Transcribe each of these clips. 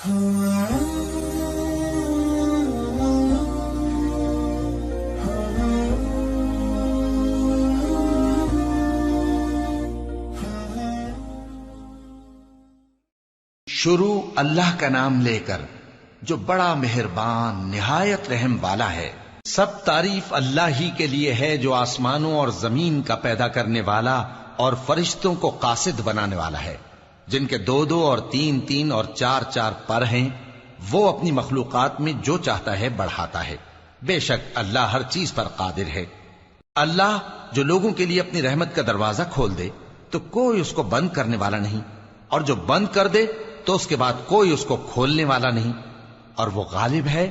شروع اللہ کا نام لے کر جو بڑا مہربان نہایت رحم والا ہے۔ سب تعریف اللہ ہی کے لیے ہے جو آسمانوں اور زمین کا پیدا کرنے والا اور فرشتوں کو قاصد بنانے والا ہے، جن کے 2 اور 3 اور 4 پر ہیں۔ وہ اپنی مخلوقات میں جو چاہتا ہے بڑھاتا ہے، بے شک اللہ ہر چیز پر قادر ہے۔ اللہ جو لوگوں کے لیے اپنی رحمت کا دروازہ کھول دے تو کوئی اس کو بند کرنے والا نہیں، اور جو بند کر دے تو اس کے بعد کوئی اس کو کھولنے والا نہیں، اور وہ غالب ہے،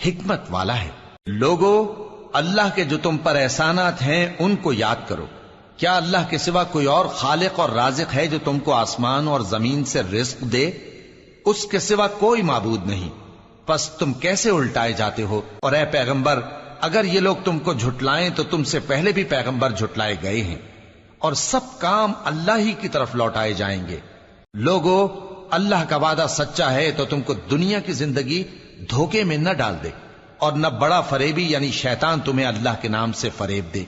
حکمت والا ہے۔ لوگو، اللہ کے جو تم پر احسانات ہیں ان کو یاد کرو۔ کیا اللہ کے سوا کوئی اور خالق اور رازق ہے جو تم کو آسمان اور زمین سے رزق دے؟ اس کے سوا کوئی معبود نہیں، پس تم کیسے الٹائے جاتے ہو؟ اور اے پیغمبر، اگر یہ لوگ تم کو جھٹلائیں تو تم سے پہلے بھی پیغمبر جھٹلائے گئے ہیں، اور سب کام اللہ ہی کی طرف لوٹائے جائیں گے۔ لوگو، اللہ کا وعدہ سچا ہے تو تم کو دنیا کی زندگی دھوکے میں نہ ڈال دے، اور نہ بڑا فریبی یعنی شیطان تمہیں اللہ کے نام سے فریب دے۔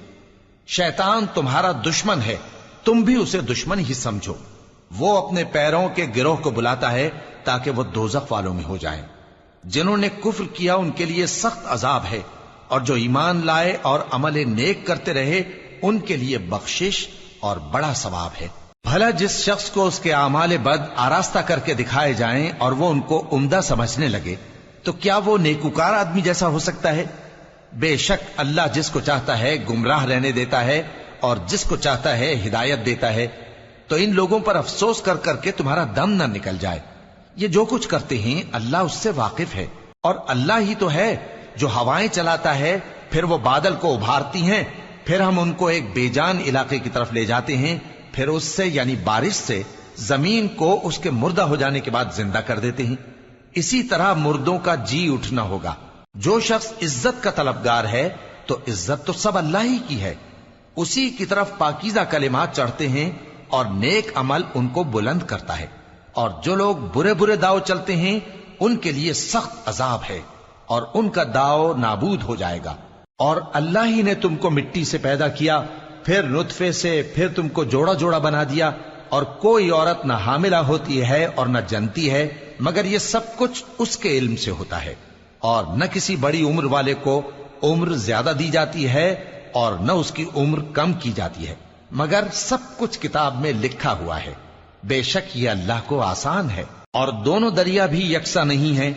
شیطان تمہارا دشمن ہے، تم بھی اسے دشمن ہی سمجھو۔ وہ اپنے پیروں کے گروہ کو بلاتا ہے تاکہ وہ دوزخ والوں میں ہو جائیں۔ جنہوں نے کفر کیا ان کے لیے سخت عذاب ہے، اور جو ایمان لائے اور عمل نیک کرتے رہے ان کے لیے بخشش اور بڑا ثواب ہے۔ بھلا جس شخص کو اس کے اعمال بد آراستہ کر کے دکھائے جائیں اور وہ ان کو عمدہ سمجھنے لگے تو کیا وہ نیکوکار آدمی جیسا ہو سکتا ہے؟ بے شک اللہ جس کو چاہتا ہے گمراہ رہنے دیتا ہے اور جس کو چاہتا ہے ہدایت دیتا ہے۔ تو ان لوگوں پر افسوس کر کر کے تمہارا دم نہ نکل جائے۔ یہ جو کچھ کرتے ہیں اللہ اس سے واقف ہے، اور اللہ ہی تو ہے جو ہوائیں چلاتا ہے، پھر وہ بادل کو ابھارتی ہیں، پھر ہم ان کو ایک بے جان علاقے کی طرف لے جاتے ہیں، پھر اس سے یعنی بارش سے زمین کو اس کے مردہ ہو جانے کے بعد زندہ کر دیتے ہیں۔ اسی طرح مردوں کا جی اٹھنا ہوگا۔ جو شخص عزت کا طلبگار ہے تو عزت تو سب اللہ ہی کی ہے، اسی کی طرف پاکیزہ کلمات چڑھتے ہیں اور نیک عمل ان کو بلند کرتا ہے۔ اور جو لوگ برے برے داؤ چلتے ہیں ان کے لیے سخت عذاب ہے، اور ان کا داؤ نابود ہو جائے گا۔ اور اللہ ہی نے تم کو مٹی سے پیدا کیا، پھر نطفے سے، پھر تم کو جوڑا جوڑا بنا دیا، اور کوئی عورت نہ حاملہ ہوتی ہے اور نہ جنتی ہے مگر یہ سب کچھ اس کے علم سے ہوتا ہے۔ اور نہ کسی بڑی عمر والے کو عمر زیادہ دی جاتی ہے اور نہ اس کی عمر کم کی جاتی ہے، مگر سب کچھ کتاب میں لکھا ہوا ہے۔ بے شک یہ اللہ کو آسان ہے۔ اور دونوں دریا بھی یکساں نہیں ہیں،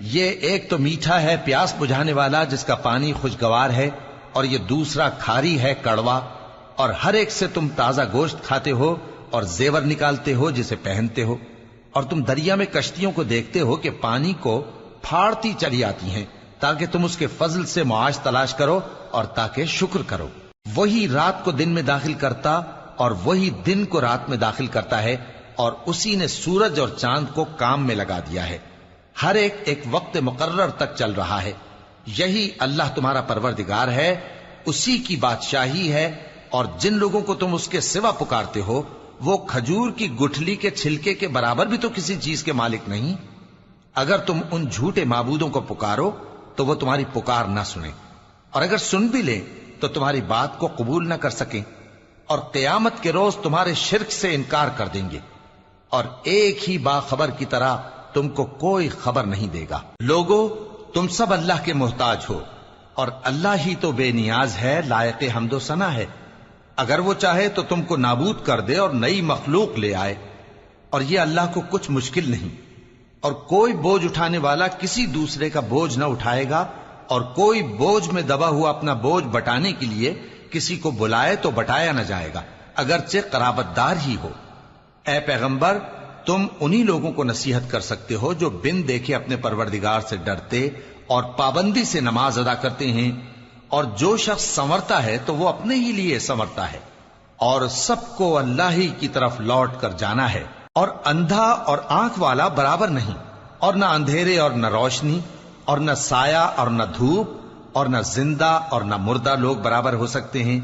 یہ ایک تو میٹھا ہے پیاس بجھانے والا جس کا پانی خوشگوار ہے، اور یہ دوسرا کھاری ہے کڑوا۔ اور ہر ایک سے تم تازہ گوشت کھاتے ہو اور زیور نکالتے ہو جسے پہنتے ہو۔ اور تم دریا میں کشتیوں کو دیکھتے ہو کہ پانی کو پھاڑتی چلی آتی ہیں تاکہ تم اس کے فضل سے معاش تلاش کرو اور تاکہ شکر کرو۔ وہی رات کو دن میں داخل کرتا اور وہی دن کو رات میں داخل کرتا ہے، اور اسی نے سورج اور چاند کو کام میں لگا دیا ہے، ہر ایک ایک وقت مقرر تک چل رہا ہے۔ یہی اللہ تمہارا پروردگار ہے، اسی کی بادشاہی ہے۔ اور جن لوگوں کو تم اس کے سوا پکارتے ہو وہ کھجور کی گٹھلی کے چھلکے کے برابر بھی تو کسی چیز کے مالک نہیں۔ اگر تم ان جھوٹے معبودوں کو پکارو تو وہ تمہاری پکار نہ سنیں، اور اگر سن بھی لیں تو تمہاری بات کو قبول نہ کر سکیں، اور قیامت کے روز تمہارے شرک سے انکار کر دیں گے، اور ایک ہی باخبر کی طرح تم کو کوئی خبر نہیں دے گا۔ لوگو، تم سب اللہ کے محتاج ہو، اور اللہ ہی تو بے نیاز ہے، لائق حمد و ثنا ہے۔ اگر وہ چاہے تو تم کو نابود کر دے اور نئی مخلوق لے آئے، اور یہ اللہ کو کچھ مشکل نہیں۔ اور کوئی بوجھ اٹھانے والا کسی دوسرے کا بوجھ نہ اٹھائے گا، اور کوئی بوجھ میں دبا ہوا اپنا بوجھ بٹانے کے لیے کسی کو بلائے تو بٹایا نہ جائے گا، اگرچہ قرابت دار ہی ہو۔ اے پیغمبر، تم انہی لوگوں کو نصیحت کر سکتے ہو جو بن دیکھے اپنے پروردگار سے ڈرتے اور پابندی سے نماز ادا کرتے ہیں، اور جو شخص سنورتا ہے تو وہ اپنے ہی لیے سنورتا ہے، اور سب کو اللہ ہی کی طرف لوٹ کر جانا ہے۔ اور اندھا اور آنکھ والا برابر نہیں، اور نہ اندھیرے اور نہ روشنی، اور نہ سایہ اور نہ دھوپ، اور نہ زندہ اور نہ مردہ لوگ برابر ہو سکتے ہیں۔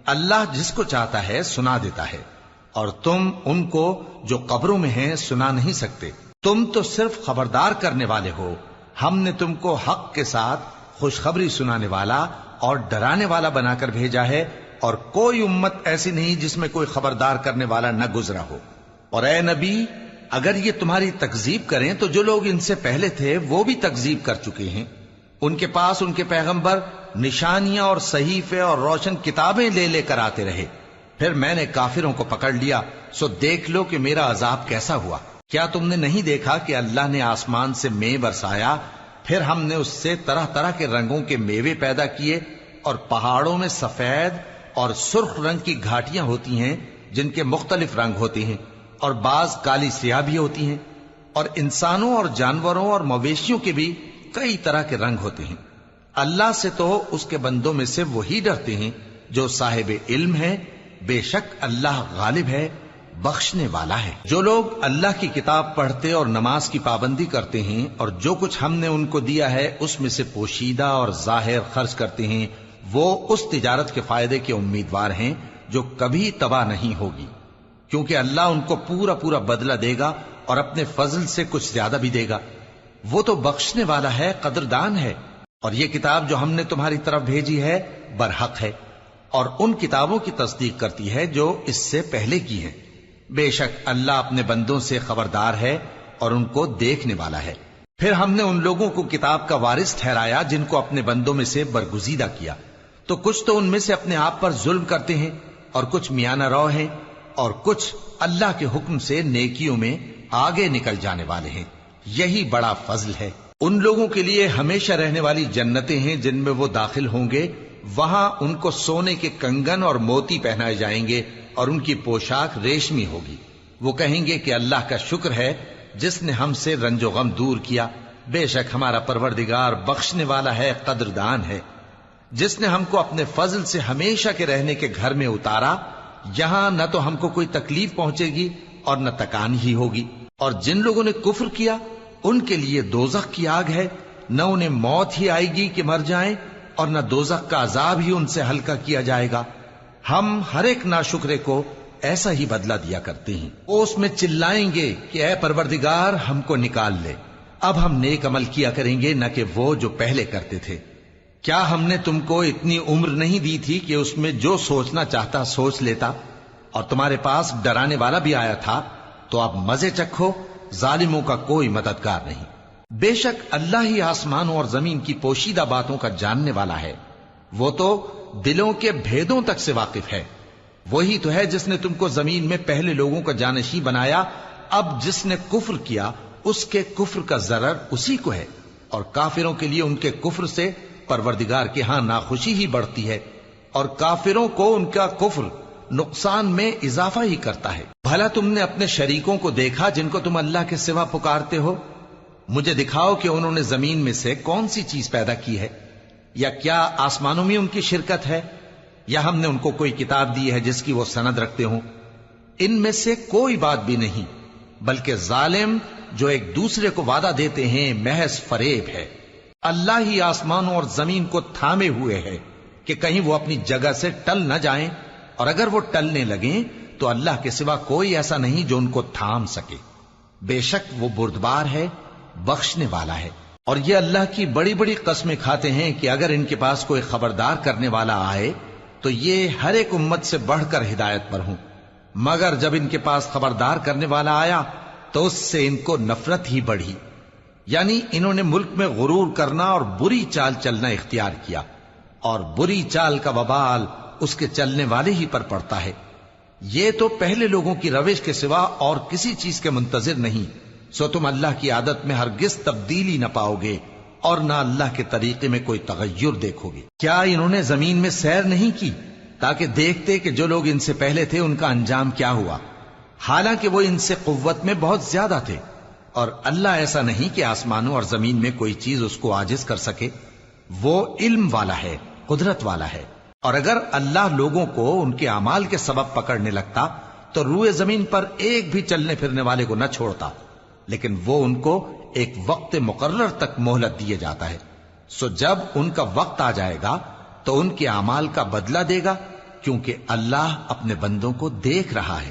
اللہ جس کو چاہتا ہے سنا دیتا ہے، اور تم ان کو جو قبروں میں ہیں سنا نہیں سکتے۔ تم تو صرف خبردار کرنے والے ہو، ہم نے تم کو حق کے ساتھ خوشخبری سنانے والا اور ڈرانے والا بنا کر بھیجا ہے، اور کوئی امت ایسی نہیں جس میں کوئی خبردار کرنے والا نہ گزرا ہو۔ اور اے نبی، اگر یہ تمہاری تکذیب کریں تو جو لوگ ان سے پہلے تھے وہ بھی تکذیب کر چکے ہیں۔ ان کے پاس ان کے پیغمبر نشانیاں اور صحیفے اور روشن کتابیں لے لے کر آتے رہے، پھر میں نے کافروں کو پکڑ لیا، سو دیکھ لو کہ میرا عذاب کیسا ہوا۔ کیا تم نے نہیں دیکھا کہ اللہ نے آسمان سے مے برسایا، پھر ہم نے اس سے طرح طرح کے رنگوں کے میوے پیدا کیے، اور پہاڑوں میں سفید اور سرخ رنگ کی گھاٹیاں ہوتی ہیں جن کے مختلف رنگ ہوتے ہیں، اور بعض کالی سیاہ بھی ہوتی ہیں، اور انسانوں اور جانوروں اور مویشیوں کے بھی کئی طرح کے رنگ ہوتے ہیں۔ اللہ سے تو اس کے بندوں میں سے وہی ڈرتے ہیں جو صاحب علم ہے، بے شک اللہ غالب ہے، بخشنے والا ہے۔ جو لوگ اللہ کی کتاب پڑھتے اور نماز کی پابندی کرتے ہیں اور جو کچھ ہم نے ان کو دیا ہے اس میں سے پوشیدہ اور ظاہر خرچ کرتے ہیں، وہ اس تجارت کے فائدے کے امیدوار ہیں جو کبھی تباہ نہیں ہوگی، کیونکہ اللہ ان کو پورا پورا بدلہ دے گا اور اپنے فضل سے کچھ زیادہ بھی دے گا۔ وہ تو بخشنے والا ہے، قدردان ہے۔ اور یہ کتاب جو ہم نے تمہاری طرف بھیجی ہے برحق ہے، اور ان کتابوں کی تصدیق کرتی ہے جو اس سے پہلے کی ہیں۔ بے شک اللہ اپنے بندوں سے خبردار ہے اور ان کو دیکھنے والا ہے۔ پھر ہم نے ان لوگوں کو کتاب کا وارث ٹھہرایا جن کو اپنے بندوں میں سے برگزیدہ کیا، تو کچھ تو ان میں سے اپنے آپ پر ظلم کرتے ہیں، اور کچھ میانہ رو ہیں، اور کچھ اللہ کے حکم سے نیکیوں میں آگے نکل جانے والے ہیں۔ یہی بڑا فضل ہے۔ ان لوگوں کے لیے ہمیشہ رہنے والی جنتیں ہیں جن میں وہ داخل ہوں گے، وہاں ان کو سونے کے کنگن اور موتی پہنائے جائیں گے، اور ان کی پوشاک ریشمی ہوگی۔ وہ کہیں گے کہ اللہ کا شکر ہے جس نے ہم سے رنج و غم دور کیا، بے شک ہمارا پروردگار بخشنے والا ہے، قدردان ہے۔ جس نے ہم کو اپنے فضل سے ہمیشہ کے رہنے کے گھر میں اتارا، یہاں نہ تو ہم کو کوئی تکلیف پہنچے گی اور نہ تکان ہی ہوگی۔ اور جن لوگوں نے کفر کیا ان کے لیے دوزخ کی آگ ہے، نہ انہیں موت ہی آئے گی کہ مر جائیں، اور نہ دوزخ کا عذاب ہی ان سے ہلکا کیا جائے گا۔ ہم ہر ایک ناشکرے کو ایسا ہی بدلہ دیا کرتے ہیں۔ وہ اس میں چلائیں گے کہ اے پروردگار ہم کو نکال لے، اب ہم نیک عمل کیا کریں گے نہ کہ وہ جو پہلے کرتے تھے۔ کیا ہم نے تم کو اتنی عمر نہیں دی تھی کہ اس میں جو سوچنا چاہتا سوچ لیتا، اور تمہارے پاس ڈرانے والا بھی آیا تھا؟ تو اب مزے چکھو، ظالموں کا کوئی مددگار نہیں۔ بے شک اللہ ہی آسمانوں اور زمین کی پوشیدہ باتوں کا جاننے والا ہے، وہ تو دلوں کے بھیدوں تک سے واقف ہے۔ وہی تو ہے جس نے تم کو زمین میں پہلے لوگوں کا جانشین بنایا، اب جس نے کفر کیا اس کے کفر کا ضرر اسی کو ہے، اور کافروں کے لیے ان کے کفر سے پروردگار کے ہاں ناخوشی ہی بڑھتی ہے، اور کافروں کو ان کا کفر نقصان میں اضافہ ہی کرتا ہے۔ بھلا تم نے اپنے شریکوں کو دیکھا جن کو تم اللہ کے سوا پکارتے ہو؟ مجھے دکھاؤ کہ انہوں نے زمین میں سے کون سی چیز پیدا کی ہے، یا کیا آسمانوں میں ان کی شرکت ہے، یا ہم نے ان کو کوئی کتاب دی ہے جس کی وہ سند رکھتے ہوں؟ ان میں سے کوئی بات بھی نہیں، بلکہ ظالم جو ایک دوسرے کو وعدہ دیتے ہیں محض فریب ہے۔ اللہ ہی آسمانوں اور زمین کو تھامے ہوئے ہے کہ کہیں وہ اپنی جگہ سے ٹل نہ جائیں، اور اگر وہ ٹلنے لگیں تو اللہ کے سوا کوئی ایسا نہیں جو ان کو تھام سکے۔ بے شک وہ بردبار ہے، بخشنے والا ہے۔ اور یہ اللہ کی بڑی بڑی قسمیں کھاتے ہیں کہ اگر ان کے پاس کوئی خبردار کرنے والا آئے تو یہ ہر ایک امت سے بڑھ کر ہدایت پر ہوں، مگر جب ان کے پاس خبردار کرنے والا آیا تو اس سے ان کو نفرت ہی بڑھی، یعنی انہوں نے ملک میں غرور کرنا اور بری چال چلنا اختیار کیا، اور بری چال کا وبال اس کے چلنے والے ہی پر پڑتا ہے۔ یہ تو پہلے لوگوں کی روش کے سوا اور کسی چیز کے منتظر نہیں، سو تم اللہ کی عادت میں ہرگز تبدیلی نہ پاؤ گے اور نہ اللہ کے طریقے میں کوئی تغیر دیکھو گے۔ کیا انہوں نے زمین میں سیر نہیں کی تاکہ دیکھتے کہ جو لوگ ان سے پہلے تھے ان کا انجام کیا ہوا، حالانکہ وہ ان سے قوت میں بہت زیادہ تھے؟ اور اللہ ایسا نہیں کہ آسمانوں اور زمین میں کوئی چیز اس کو عاجز کر سکے، وہ علم والا ہے، قدرت والا ہے۔ اور اگر اللہ لوگوں کو ان کے اعمال کے سبب پکڑنے لگتا تو روئے زمین پر ایک بھی چلنے پھرنے والے کو نہ چھوڑتا، لیکن وہ ان کو ایک وقت مقرر تک مہلت دیے جاتا ہے، سو جب ان کا وقت آ جائے گا تو ان کے اعمال کا بدلہ دے گا، کیونکہ اللہ اپنے بندوں کو دیکھ رہا ہے۔